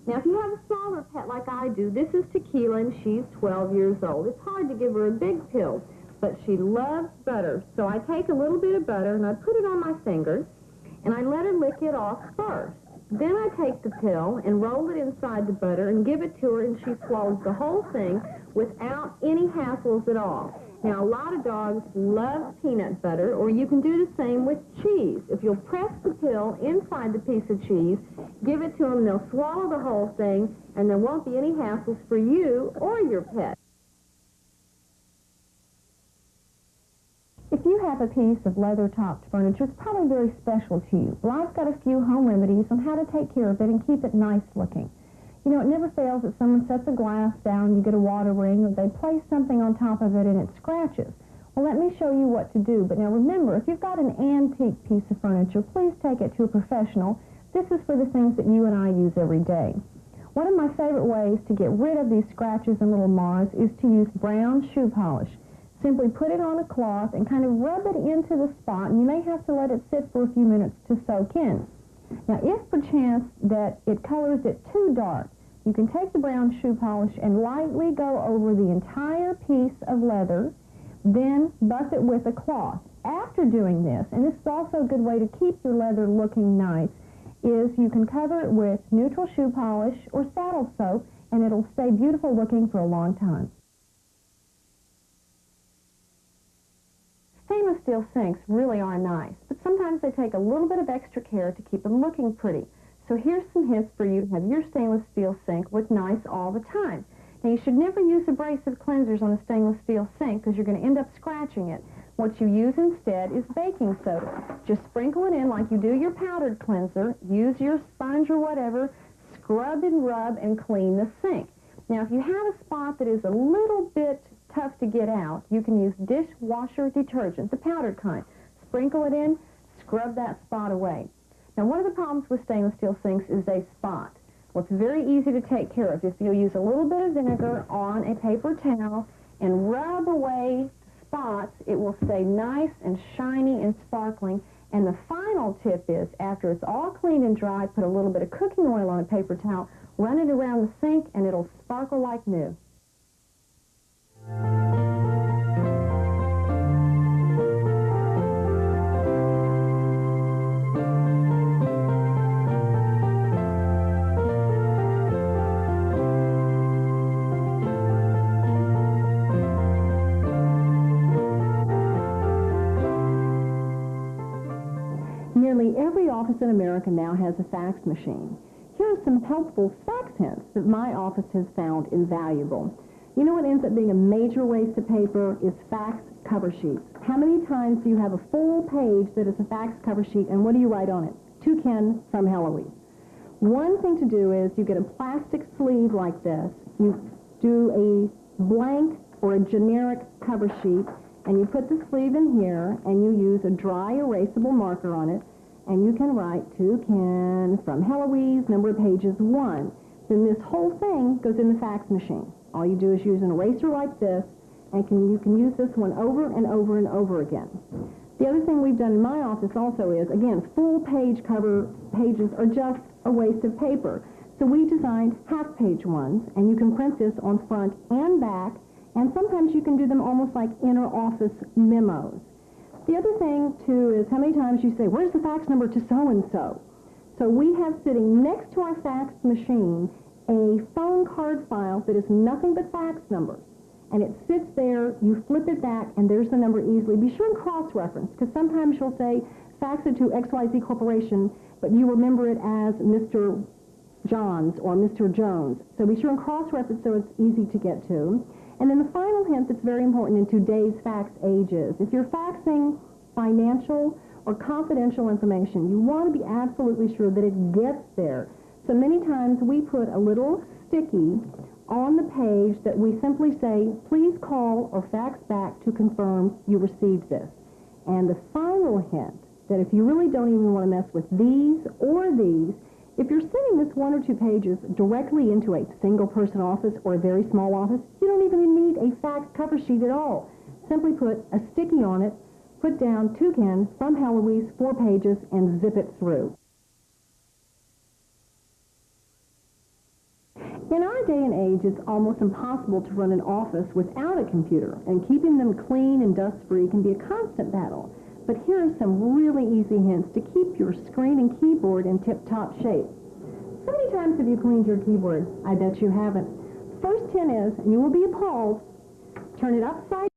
Now, if you have a smaller pet like I do, this is Tequila, and she's 12 years old. It's hard to give her a big pill, but she loves butter. So I take a little bit of butter, and I put it on my fingers, and I let her lick it off first. Then I take the pill and roll it inside the butter and give it to her, and she swallows the whole thing without any hassles at all. Now, a lot of dogs love peanut butter, or you can do the same with cheese. If you'll press the pill inside the piece of cheese, give it to them, they'll swallow the whole thing, and there won't be any hassles for you or your pet. If you have a piece of leather-topped furniture, it's probably very special to you. Well, I've got a few home remedies on how to take care of it and keep it nice looking. You know, it never fails that someone sets a glass down, you get a water ring, or they place something on top of it and it scratches. Well, let me show you what to do. But now remember, if you've got an antique piece of furniture, please take it to a professional. This is for the things that you and I use every day. One of my favorite ways to get rid of these scratches and little mars is to use brown shoe polish. Simply put it on a cloth and kind of rub it into the spot, and you may have to let it sit for a few minutes to soak in. Now, if perchance that it colors it too dark, you can take the brown shoe polish and lightly go over the entire piece of leather, then buff it with a cloth. After doing this, and this is also a good way to keep your leather looking nice, is you can cover it with neutral shoe polish or saddle soap, and it'll stay beautiful looking for a long time. Stainless steel sinks really are nice, but sometimes they take a little bit of extra care to keep them looking pretty. So here's some hints for you to have your stainless steel sink look nice all the time. Now, you should never use abrasive cleansers on a stainless steel sink because you're going to end up scratching it. What you use instead is baking soda. Just sprinkle it in like you do your powdered cleanser, use your sponge or whatever, scrub and rub and clean the sink. Now, if you have a spot that is a little bit tough to get out, you can use dishwasher detergent, the powdered kind. Sprinkle it in, scrub that spot away. Now, one of the problems with stainless steel sinks is they spot. Well, it's very easy to take care of. If you use a little bit of vinegar on a paper towel and rub away spots, it will stay nice and shiny and sparkling. And the final tip is, after it's all cleaned and dry, put a little bit of cooking oil on a paper towel, run it around the sink, and it'll sparkle like new. Nearly every office in America now has a fax machine. Here are some helpful fax hints that my office has found invaluable. You know what ends up being a major waste of paper is fax cover sheets. How many times do you have a full page that is a fax cover sheet, and what do you write on it? To Ken from Heloise. One thing to do is you get a plastic sleeve like this, you do a blank or a generic cover sheet, and you put the sleeve in here, and you use a dry erasable marker on it, and you can write to Ken from Heloise, number of pages 1. Then this whole thing goes in the fax machine. All you do is use an eraser like this, and you can use this one over and over and over again. The other thing we've done in my office also is, again, full page cover pages are just a waste of paper. So we designed half-page ones, and you can print this on front and back, and sometimes you can do them almost like inner office memos. The other thing, too, is how many times you say, where's the fax number to so-and-so? So we have sitting next to our fax machine a phone card file that is nothing but fax numbers. And it sits there, you flip it back, and there's the number easily. Be sure and cross-reference, because sometimes you'll say, fax it to XYZ Corporation, but you remember it as Mr. Johns or Mr. Jones. So be sure and cross-reference so it's easy to get to. And then the final hint that's very important in today's fax age is, if you're faxing financial or confidential information, you want to be absolutely sure that it gets there. So many times we put a little sticky on the page that we simply say, please call or fax back to confirm you received this. And the final hint, that if you really don't even want to mess with these or these, if you're sending this 1 or 2 pages directly into a single-person office or a very small office, you don't even need a fax cover sheet at all. Simply put a sticky on it, put down to Ken from Heloise, 4 pages, and zip it through. In our day and age, it's almost impossible to run an office without a computer, and keeping them clean and dust-free can be a constant battle. But here are some really easy hints to keep your screen and keyboard in tip-top shape. How many times have you cleaned your keyboard? I bet you haven't. First hint is, and you will be appalled, turn it upside